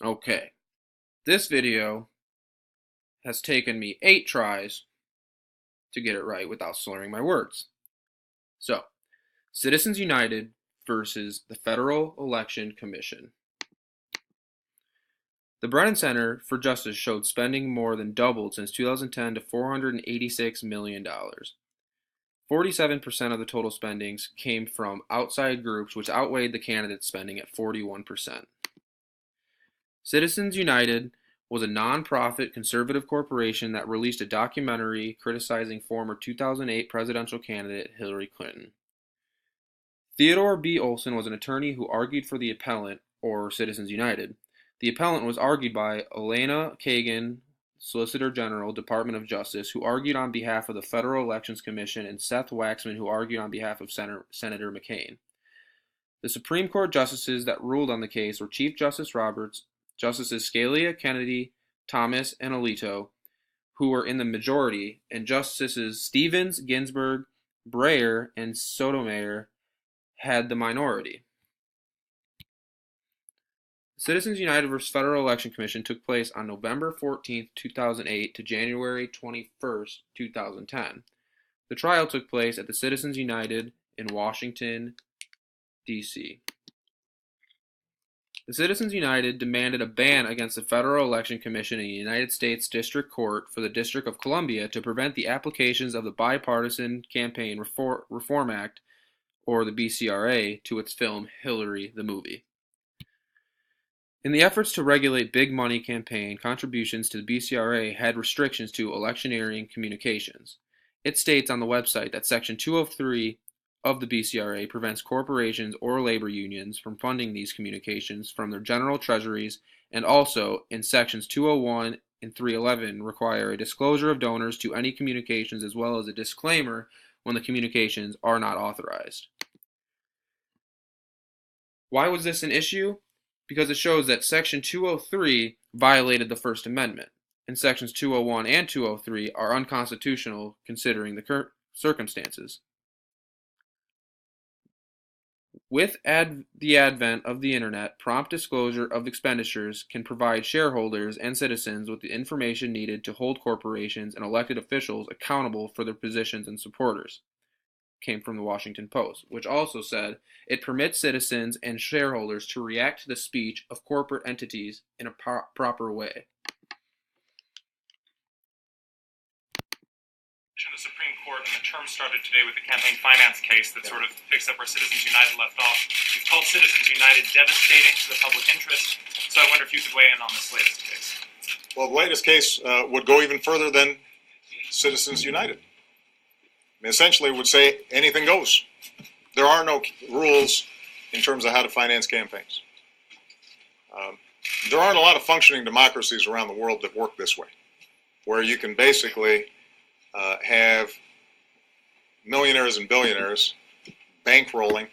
Okay, this video has taken me 8 tries to get it right without slurring my words. So, Citizens United versus the Federal Election Commission. The Brennan Center for Justice showed spending more than doubled since 2010 to $486 million. 47% of the total spendings came from outside groups, which outweighed the candidates' spending at 41%. Citizens United was a non-profit conservative corporation that released a documentary criticizing former 2008 presidential candidate Hillary Clinton. Theodore B. Olson was an attorney who argued for the appellant, or Citizens United. The appellant was argued by Elena Kagan, Solicitor General, Department of Justice, who argued on behalf of the Federal Elections Commission, and Seth Waxman, who argued on behalf of Senator McCain. The Supreme Court justices that ruled on the case were Chief Justice Roberts, Justices Scalia, Kennedy, Thomas, and Alito, who were in the majority, and Justices Stevens, Ginsburg, Breyer, and Sotomayor had the minority. Citizens United vs. Federal Election Commission took place on November 14, 2008 to January 21, 2010. The trial took place at the Citizens United in Washington, D.C. The Citizens United demanded a ban against the Federal Election Commission in the United States District Court for the District of Columbia to prevent the applications of the Bipartisan Campaign Reform Act, or the BCRA, to its film Hillary the Movie. In the efforts to regulate big money campaign contributions to the BCRA had restrictions to electioneering communications. It states on the website that Section 203 of the BCRA prevents corporations or labor unions from funding these communications from their general treasuries, and also in Sections 201 and 311 require a disclosure of donors to any communications as well as a disclaimer when the communications are not authorized. Why was this an issue? Because it shows that Section 203 violated the First Amendment, and Sections 201 and 203 are unconstitutional considering the circumstances. With the advent of the Internet, prompt disclosure of expenditures can provide shareholders and citizens with the information needed to hold corporations and elected officials accountable for their positions and supporters. Came from the Washington Post, which also said it permits citizens and shareholders to react to the speech of corporate entities in a proper way. The Supreme Court, and the term started today with the campaign finance case that sort of picks up where Citizens United left off. You've called Citizens United devastating to the public interest, so I wonder if you could weigh in on this latest case. Well, the latest case would go even further than Citizens United. I mean, essentially, it would say anything goes. There are no rules in terms of how to finance campaigns. There aren't a lot of functioning democracies around the world that work this way, where you can basically have millionaires and billionaires bankrolling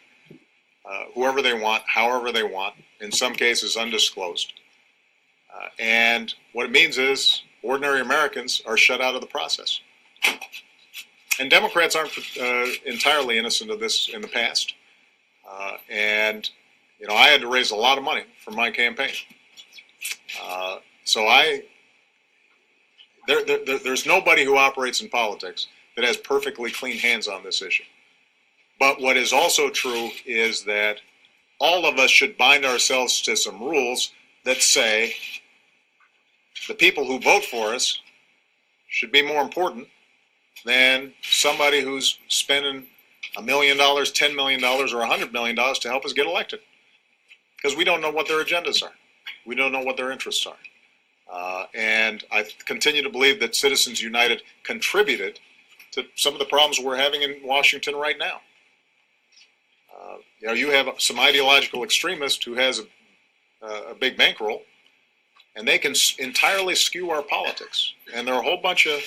whoever they want, however they want, in some cases undisclosed. And what it means is ordinary Americans are shut out of the process. And Democrats aren't entirely innocent of this in the past. And, you know, I had to raise a lot of money for my campaign. There's nobody who operates in politics that has perfectly clean hands on this issue. But what is also true is that all of us should bind ourselves to some rules that say the people who vote for us should be more important than somebody who's spending $1 million, $10 million, or $100 million to help us get elected. Because we don't know what their agendas are. We don't know what their interests are. And I continue to believe that Citizens United contributed to some of the problems we're having in Washington right now. You have some ideological extremist who has a big bankroll, and they can entirely skew our politics. And there are a whole bunch of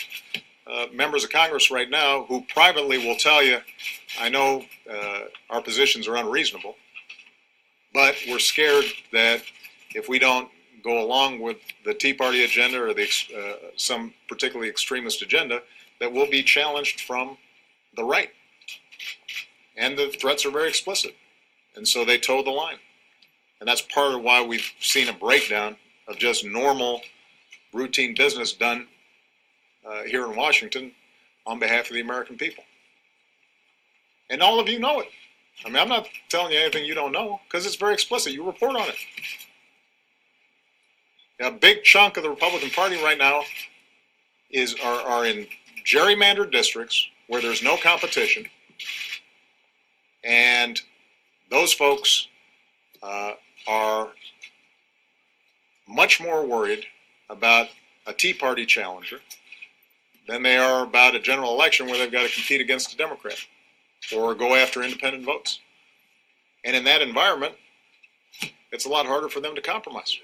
members of Congress right now who privately will tell you, I know our positions are unreasonable, but we're scared that if we don't go along with the Tea Party agenda or some particularly extremist agenda, that we'll be challenged from the right. And the threats are very explicit. And so they toe the line. And that's part of why we've seen a breakdown of just normal, routine business done here in Washington on behalf of the American people. And all of you know it. I mean, I'm not telling you anything you don't know, because it's very explicit. You report on it. Now, a big chunk of the Republican Party right now are in gerrymandered districts where there's no competition, and those folks are much more worried about a Tea Party challenger than they are about a general election where they've got to compete against a Democrat or go after independent votes. And in that environment, it's a lot harder for them to compromise.